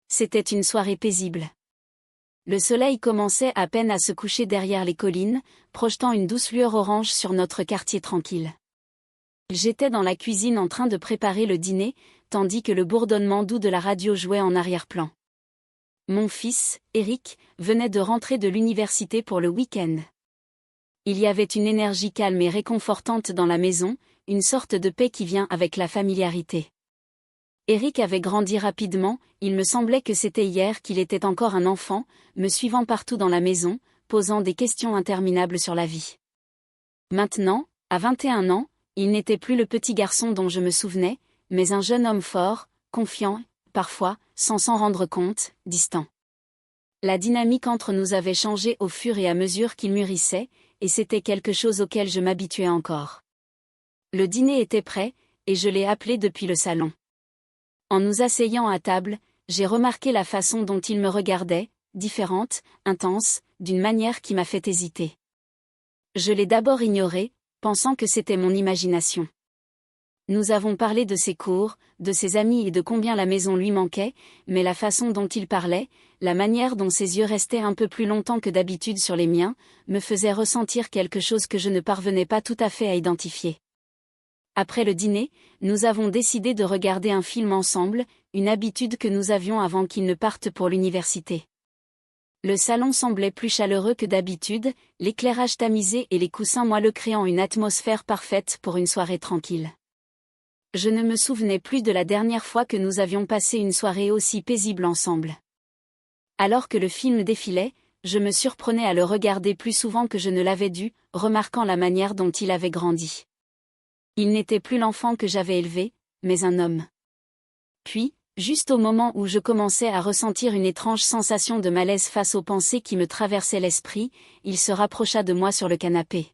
C'était une soirée paisible. Le soleil commençait à peine à se coucher derrière les collines, projetant une douce lueur orange sur notre quartier tranquille. J'étais dans la cuisine en train de préparer le dîner, tandis que le bourdonnement doux de la radio jouait en arrière-plan. Mon fils, Eric, venait de rentrer de l'université pour le week-end. Il y avait une énergie calme et réconfortante dans la maison, une sorte de paix qui vient avec la familiarité. Eric avait grandi rapidement, il me semblait que c'était hier qu'il était encore un enfant, me suivant partout dans la maison, posant des questions interminables sur la vie. Maintenant, à 21 ans, il n'était plus le petit garçon dont je me souvenais, mais un jeune homme fort, confiant, parfois, sans s'en rendre compte, distant. La dynamique entre nous avait changé au fur et à mesure qu'il mûrissait, et c'était quelque chose auquel je m'habituais encore. Le dîner était prêt, et je l'ai appelé depuis le salon. En nous asseyant à table, j'ai remarqué la façon dont il me regardait, différente, intense, d'une manière qui m'a fait hésiter. Je l'ai d'abord ignoré, pensant que c'était mon imagination. Nous avons parlé de ses cours, de ses amis et de combien la maison lui manquait, mais la façon dont il parlait, la manière dont ses yeux restaient un peu plus longtemps que d'habitude sur les miens, me faisait ressentir quelque chose que je ne parvenais pas tout à fait à identifier. Après le dîner, nous avons décidé de regarder un film ensemble, une habitude que nous avions avant qu'il ne parte pour l'université. Le salon semblait plus chaleureux que d'habitude, l'éclairage tamisé et les coussins moelleux créant une atmosphère parfaite pour une soirée tranquille. Je ne me souvenais plus de la dernière fois que nous avions passé une soirée aussi paisible ensemble. Alors que le film défilait, je me surprenais à le regarder plus souvent que je ne l'avais dû, remarquant la manière dont il avait grandi. Il n'était plus l'enfant que j'avais élevé, mais un homme. Puis, juste au moment où je commençais à ressentir une étrange sensation de malaise face aux pensées qui me traversaient l'esprit, il se rapprocha de moi sur le canapé.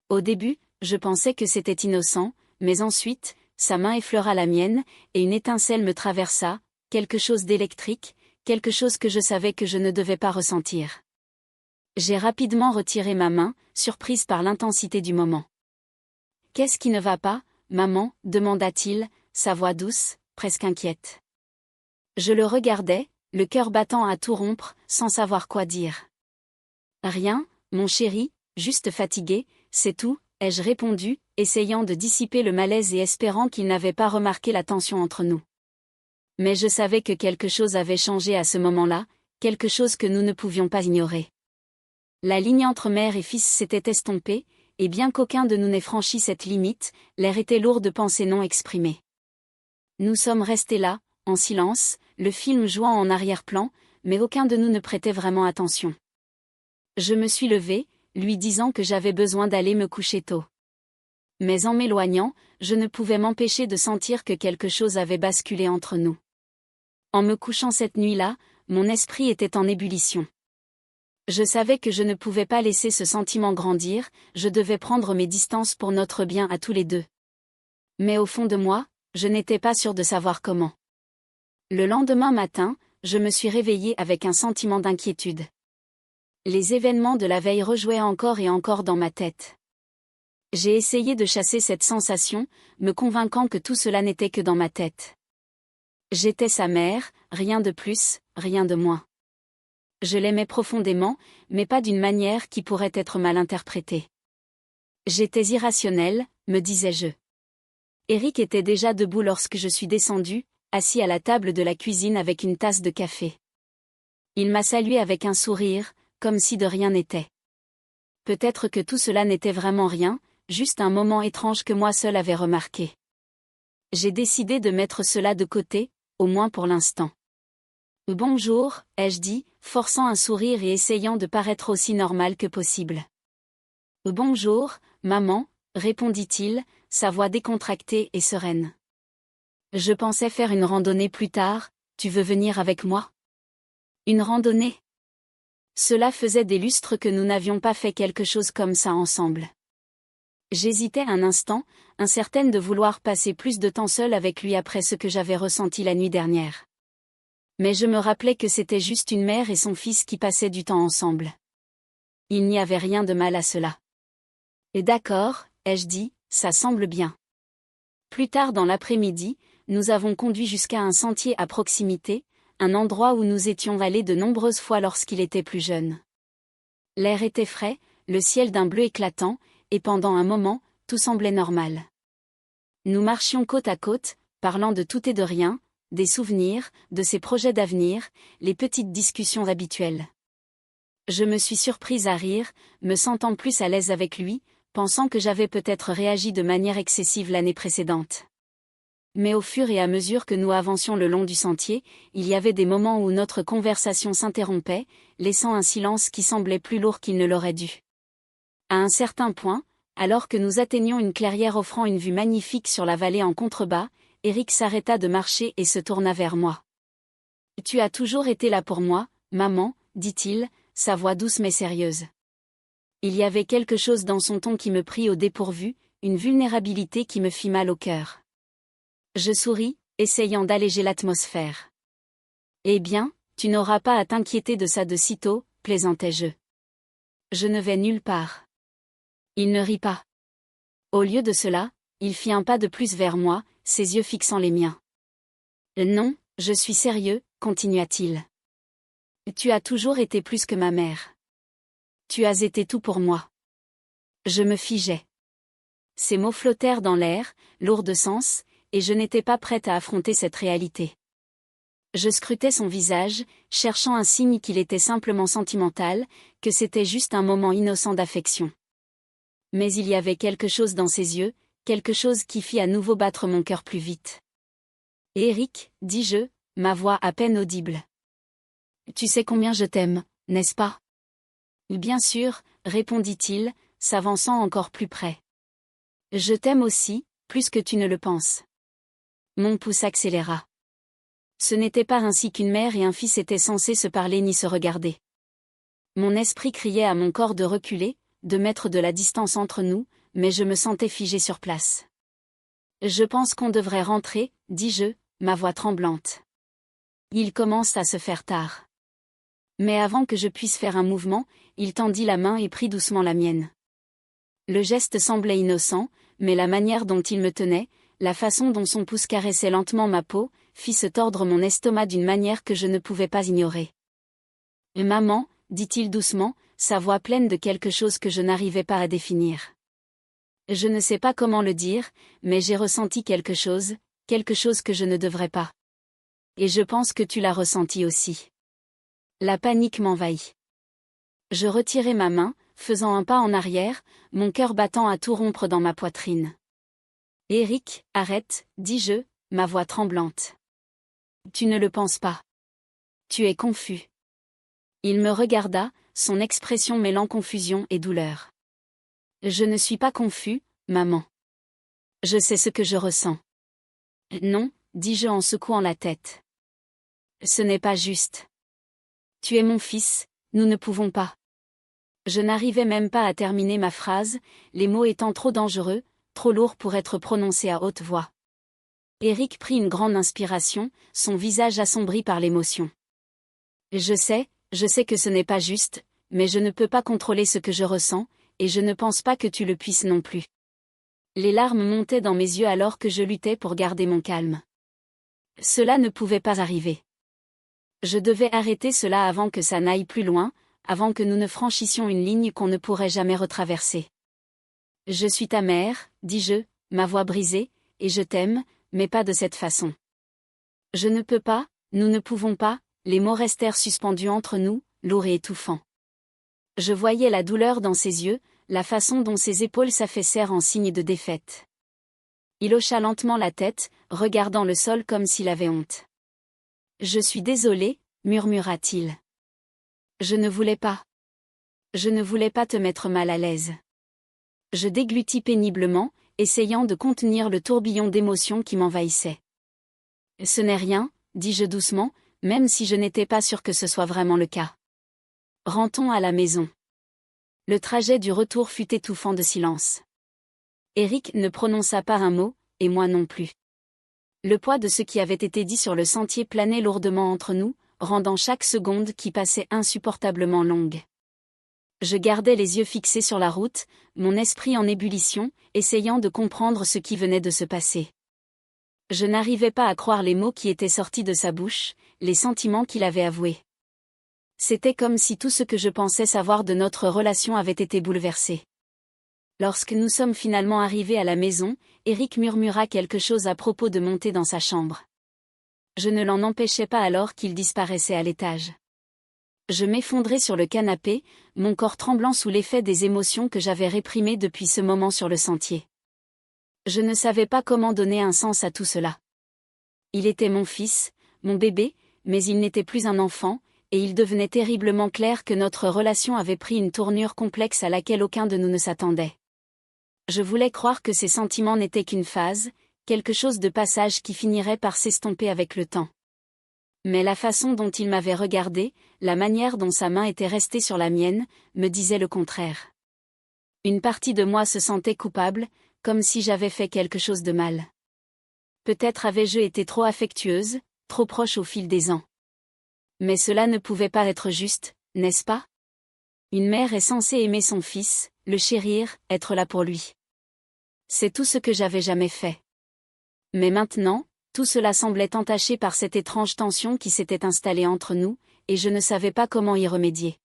Au début, je pensais que c'était innocent, mais ensuite, sa main effleura la mienne, et une étincelle me traversa, quelque chose d'électrique, quelque chose que je savais que je ne devais pas ressentir. J'ai rapidement retiré ma main, surprise par l'intensité du moment. « Qu'est-ce qui ne va pas, maman ?» demanda-t-il, sa voix douce, presque inquiète. Je le regardais, le cœur battant à tout rompre, sans savoir quoi dire. « Rien, mon chéri, juste fatigué, c'est tout », ai-je répondu, essayant de dissiper le malaise et espérant qu'il n'avait pas remarqué la tension entre nous. Mais je savais que quelque chose avait changé à ce moment-là, quelque chose que nous ne pouvions pas ignorer. La ligne entre mère et fils s'était estompée, et bien qu'aucun de nous n'ait franchi cette limite, l'air était lourd de pensées non exprimées. Nous sommes restés là, en silence, le film jouant en arrière-plan, mais aucun de nous ne prêtait vraiment attention. Je me suis levée, lui disant que j'avais besoin d'aller me coucher tôt. Mais en m'éloignant, je ne pouvais m'empêcher de sentir que quelque chose avait basculé entre nous. En me couchant cette nuit-là, mon esprit était en ébullition. Je savais que je ne pouvais pas laisser ce sentiment grandir, je devais prendre mes distances pour notre bien à tous les deux. Mais au fond de moi, je n'étais pas sûre de savoir comment. Le lendemain matin, je me suis réveillée avec un sentiment d'inquiétude. Les événements de la veille rejouaient encore et encore dans ma tête. J'ai essayé de chasser cette sensation, me convainquant que tout cela n'était que dans ma tête. J'étais sa mère, rien de plus, rien de moins. Je l'aimais profondément, mais pas d'une manière qui pourrait être mal interprétée. J'étais irrationnelle, me disais-je. Eric était déjà debout lorsque je suis descendue, assis à la table de la cuisine avec une tasse de café. Il m'a salué avec un sourire, comme si de rien n'était. Peut-être que tout cela n'était vraiment rien, juste un moment étrange que moi seule avais remarqué. J'ai décidé de mettre cela de côté, au moins pour l'instant. « Bonjour », ai-je dit, forçant un sourire et essayant de paraître aussi normal que possible. « Bonjour, maman », répondit-il, sa voix décontractée et sereine. « Je pensais faire une randonnée plus tard, tu veux venir avec moi ? » Une randonnée ? Cela faisait des lustres que nous n'avions pas fait quelque chose comme ça ensemble. J'hésitais un instant, incertaine de vouloir passer plus de temps seule avec lui après ce que j'avais ressenti la nuit dernière. Mais je me rappelais que c'était juste une mère et son fils qui passaient du temps ensemble. Il n'y avait rien de mal à cela. « Et d'accord », ai-je dit, ça semble bien. Plus tard dans l'après-midi, nous avons conduit jusqu'à un sentier à proximité, un endroit où nous étions allés de nombreuses fois lorsqu'il était plus jeune. L'air était frais, le ciel d'un bleu éclatant, et pendant un moment, tout semblait normal. Nous marchions côte à côte, parlant de tout et de rien, des souvenirs, de ses projets d'avenir, les petites discussions habituelles. Je me suis surprise à rire, me sentant plus à l'aise avec lui, pensant que j'avais peut-être réagi de manière excessive l'année précédente. Mais au fur et à mesure que nous avancions le long du sentier, il y avait des moments où notre conversation s'interrompait, laissant un silence qui semblait plus lourd qu'il ne l'aurait dû. À un certain point, alors que nous atteignions une clairière offrant une vue magnifique sur la vallée en contrebas, Eric s'arrêta de marcher et se tourna vers moi. « Tu as toujours été là pour moi, maman, » dit-il, sa voix douce mais sérieuse. Il y avait quelque chose dans son ton qui me prit au dépourvu, une vulnérabilité qui me fit mal au cœur. Je souris, essayant d'alléger l'atmosphère. « Eh bien, tu n'auras pas à t'inquiéter de ça de sitôt, plaisantai-je. Je ne vais nulle part. » Il ne rit pas. Au lieu de cela, il fit un pas de plus vers moi, ses yeux fixant les miens. « Non, je suis sérieux, continua-t-il. Tu as toujours été plus que ma mère. Tu as été tout pour moi. » Je me figeai. Ces mots flottèrent dans l'air, lourds de sens, et je n'étais pas prête à affronter cette réalité. Je scrutais son visage, cherchant un signe qu'il était simplement sentimental, que c'était juste un moment innocent d'affection. Mais il y avait quelque chose dans ses yeux, quelque chose qui fit à nouveau battre mon cœur plus vite. « Eric, dis-je, ma voix à peine audible. Tu sais combien je t'aime, n'est-ce pas ? » Bien sûr, répondit-il, s'avançant encore plus près. Je t'aime aussi, plus que tu ne le penses. Mon pouls s'accéléra. Ce n'était pas ainsi qu'une mère et un fils étaient censés se parler ni se regarder. Mon esprit criait à mon corps de reculer, de mettre de la distance entre nous, mais je me sentais figée sur place. Je pense qu'on devrait rentrer, dis-je, ma voix tremblante. Il commence à se faire tard. Mais avant que je puisse faire un mouvement, il tendit la main et prit doucement la mienne. Le geste semblait innocent, mais la manière dont il me tenait, la façon dont son pouce caressait lentement ma peau, fit se tordre mon estomac d'une manière que je ne pouvais pas ignorer. « Maman, » dit-il doucement, sa voix pleine de quelque chose que je n'arrivais pas à définir. Je ne sais pas comment le dire, mais j'ai ressenti quelque chose que je ne devrais pas. Et je pense que tu l'as ressenti aussi. La panique m'envahit. Je retirai ma main, faisant un pas en arrière, mon cœur battant à tout rompre dans ma poitrine. « Eric, arrête, dis-je, ma voix tremblante. Tu ne le penses pas. Tu es confus. » Il me regarda, son expression mêlant confusion et douleur. « Je ne suis pas confus, maman. Je sais ce que je ressens. »« Non, » dis-je en secouant la tête. « Ce n'est pas juste. Tu es mon fils, nous ne pouvons pas. » Je n'arrivais même pas à terminer ma phrase, les mots étant trop dangereux, trop lourds pour être prononcés à haute voix. Eric prit une grande inspiration, son visage assombri par l'émotion. « Je sais que ce n'est pas juste, mais je ne peux pas contrôler ce que je ressens, et je ne pense pas que tu le puisses non plus. » Les larmes montaient dans mes yeux alors que je luttais pour garder mon calme. Cela ne pouvait pas arriver. Je devais arrêter cela avant que ça n'aille plus loin, avant que nous ne franchissions une ligne qu'on ne pourrait jamais retraverser. « Je suis ta mère, » dis-je, ma voix brisée, « et je t'aime, mais pas de cette façon. » Je ne peux pas, nous ne pouvons pas, les mots restèrent suspendus entre nous, lourds et étouffants. Je voyais la douleur dans ses yeux, la façon dont ses épaules s'affaissèrent en signe de défaite. Il hocha lentement la tête, regardant le sol comme s'il avait honte. « Je suis désolé, » murmura-t-il. « Je ne voulais pas. Je ne voulais pas te mettre mal à l'aise. » Je déglutis péniblement, essayant de contenir le tourbillon d'émotions qui m'envahissait. « Ce n'est rien, » dis-je doucement, même si je n'étais pas sûre que ce soit vraiment le cas. « Rentrons à la maison. » Le trajet du retour fut étouffant de silence. Eric ne prononça pas un mot, et moi non plus. Le poids de ce qui avait été dit sur le sentier planait lourdement entre nous, rendant chaque seconde qui passait insupportablement longue. Je gardais les yeux fixés sur la route, mon esprit en ébullition, essayant de comprendre ce qui venait de se passer. Je n'arrivais pas à croire les mots qui étaient sortis de sa bouche, les sentiments qu'il avait avoués. C'était comme si tout ce que je pensais savoir de notre relation avait été bouleversé. Lorsque nous sommes finalement arrivés à la maison, Eric murmura quelque chose à propos de monter dans sa chambre. Je ne l'en empêchais pas alors qu'il disparaissait à l'étage. Je m'effondrais sur le canapé, mon corps tremblant sous l'effet des émotions que j'avais réprimées depuis ce moment sur le sentier. Je ne savais pas comment donner un sens à tout cela. Il était mon fils, mon bébé, mais il n'était plus un enfant, et il devenait terriblement clair que notre relation avait pris une tournure complexe à laquelle aucun de nous ne s'attendait. Je voulais croire que ces sentiments n'étaient qu'une phase, quelque chose de passage qui finirait par s'estomper avec le temps. Mais la façon dont il m'avait regardé, la manière dont sa main était restée sur la mienne, me disait le contraire. Une partie de moi se sentait coupable, comme si j'avais fait quelque chose de mal. Peut-être avais-je été trop affectueuse, trop proche au fil des ans. Mais cela ne pouvait pas être juste, n'est-ce pas? Une mère est censée aimer son fils, le chérir, être là pour lui. C'est tout ce que j'avais jamais fait. Mais maintenant, tout cela semblait entaché par cette étrange tension qui s'était installée entre nous, et je ne savais pas comment y remédier.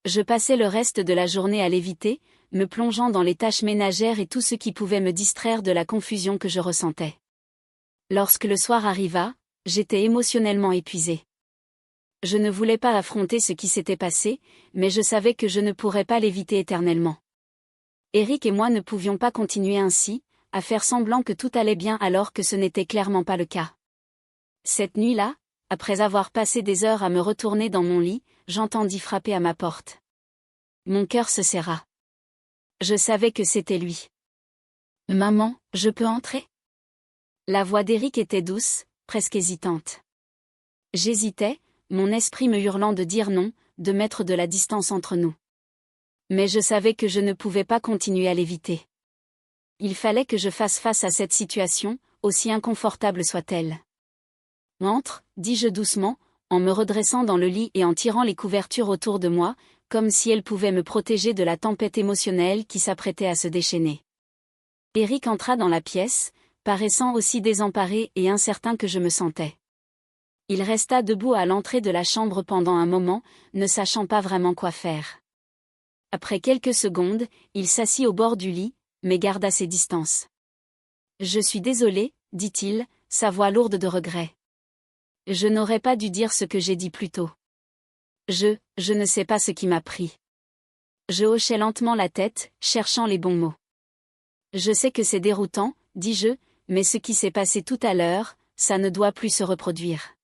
Je passais le reste de la journée à l'éviter, me plongeant dans les tâches ménagères et tout ce qui pouvait me distraire de la confusion que je ressentais. Lorsque le soir arriva, j'étais émotionnellement épuisée. Je ne voulais pas affronter ce qui s'était passé, mais je savais que je ne pourrais pas l'éviter éternellement. Eric et moi ne pouvions pas continuer ainsi, à faire semblant que tout allait bien alors que ce n'était clairement pas le cas. Cette nuit-là, après avoir passé des heures à me retourner dans mon lit, j'entendis frapper à ma porte. Mon cœur se serra. Je savais que c'était lui. « Maman, je peux entrer ?» La voix d'Eric était douce, presque hésitante. J'hésitais, mon esprit me hurlant de dire non, de mettre de la distance entre nous. Mais je savais que je ne pouvais pas continuer à l'éviter. Il fallait que je fasse face à cette situation, aussi inconfortable soit-elle. « Entre » dis-je doucement, en me redressant dans le lit et en tirant les couvertures autour de moi, comme si elles pouvaient me protéger de la tempête émotionnelle qui s'apprêtait à se déchaîner. Eric entra dans la pièce, paraissant aussi désemparé et incertain que je me sentais. Il resta debout à l'entrée de la chambre pendant un moment, ne sachant pas vraiment quoi faire. Après quelques secondes, il s'assit au bord du lit, mais garda ses distances. « Je suis désolé, dit-il, sa voix lourde de regret. Je n'aurais pas dû dire ce que j'ai dit plus tôt. Je ne sais pas ce qui m'a pris. Je hochai lentement la tête, cherchant les bons mots. Je sais que c'est déroutant, dis-je, mais ce qui s'est passé tout à l'heure, ça ne doit plus se reproduire.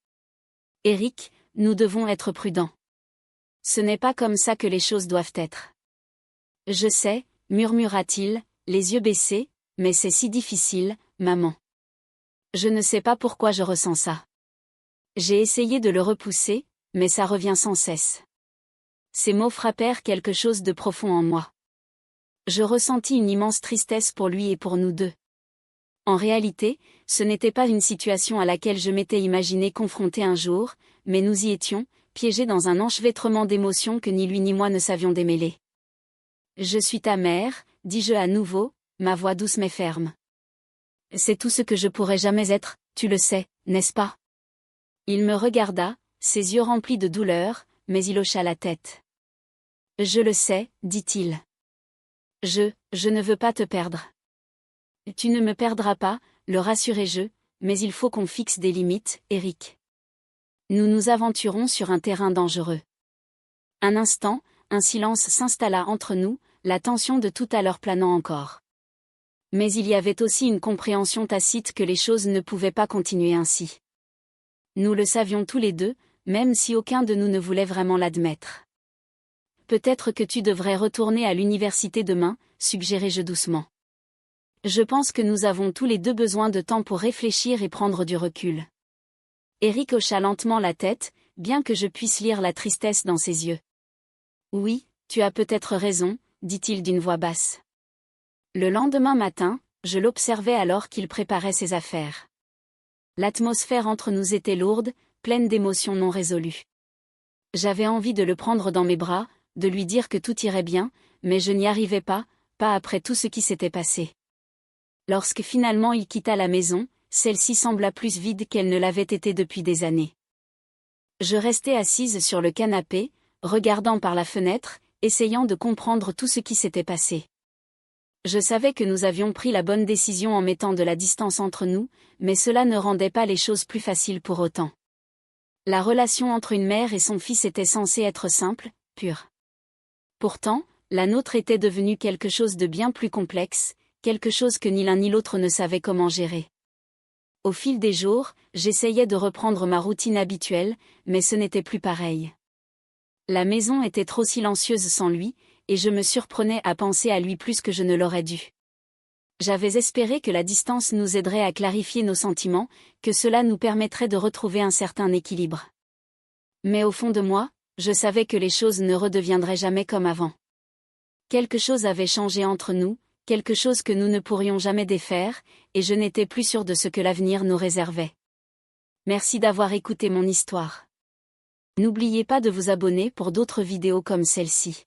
Eric, nous devons être prudents. Ce n'est pas comme ça que les choses doivent être. Je sais, murmura-t-il, les yeux baissés, mais c'est si difficile, maman. Je ne sais pas pourquoi je ressens ça. J'ai essayé de le repousser, mais ça revient sans cesse. Ces mots frappèrent quelque chose de profond en moi. Je ressentis une immense tristesse pour lui et pour nous deux. En réalité, ce n'était pas une situation à laquelle je m'étais imaginé confronté un jour, mais nous y étions, piégés dans un enchevêtrement d'émotions que ni lui ni moi ne savions démêler. « Je suis ta mère », dis-je à nouveau, ma voix douce mais ferme. « C'est tout ce que je pourrais jamais être, tu le sais, n'est-ce pas ?» Il me regarda, ses yeux remplis de douleur, mais il hocha la tête. « Je le sais, dit-il. Je ne veux pas te perdre. » « Tu ne me perdras pas, le rassurai-je, mais il faut qu'on fixe des limites, Eric. Nous nous aventurons sur un terrain dangereux. » Un instant, un silence s'installa entre nous, la tension de tout à l'heure planant encore. Mais il y avait aussi une compréhension tacite que les choses ne pouvaient pas continuer ainsi. Nous le savions tous les deux, même si aucun de nous ne voulait vraiment l'admettre. « Peut-être que tu devrais retourner à l'université demain, suggérai-je doucement. Je pense que nous avons tous les deux besoin de temps pour réfléchir et prendre du recul. » Eric hocha lentement la tête, bien que je puisse lire la tristesse dans ses yeux. « Oui, tu as peut-être raison, » dit-il d'une voix basse. Le lendemain matin, je l'observais alors qu'il préparait ses affaires. L'atmosphère entre nous était lourde, pleine d'émotions non résolues. J'avais envie de le prendre dans mes bras, de lui dire que tout irait bien, mais je n'y arrivais pas, pas après tout ce qui s'était passé. Lorsque finalement il quitta la maison, celle-ci sembla plus vide qu'elle ne l'avait été depuis des années. Je restais assise sur le canapé, regardant par la fenêtre, essayant de comprendre tout ce qui s'était passé. Je savais que nous avions pris la bonne décision en mettant de la distance entre nous, mais cela ne rendait pas les choses plus faciles pour autant. La relation entre une mère et son fils était censée être simple, pure. Pourtant, la nôtre était devenue quelque chose de bien plus complexe, quelque chose que ni l'un ni l'autre ne savait comment gérer. Au fil des jours, j'essayais de reprendre ma routine habituelle, mais ce n'était plus pareil. La maison était trop silencieuse sans lui, et je me surprenais à penser à lui plus que je ne l'aurais dû. J'avais espéré que la distance nous aiderait à clarifier nos sentiments, que cela nous permettrait de retrouver un certain équilibre. Mais au fond de moi, je savais que les choses ne redeviendraient jamais comme avant. Quelque chose avait changé entre nous, quelque chose que nous ne pourrions jamais défaire, et je n'étais plus sûre de ce que l'avenir nous réservait. Merci d'avoir écouté mon histoire. N'oubliez pas de vous abonner pour d'autres vidéos comme celle-ci.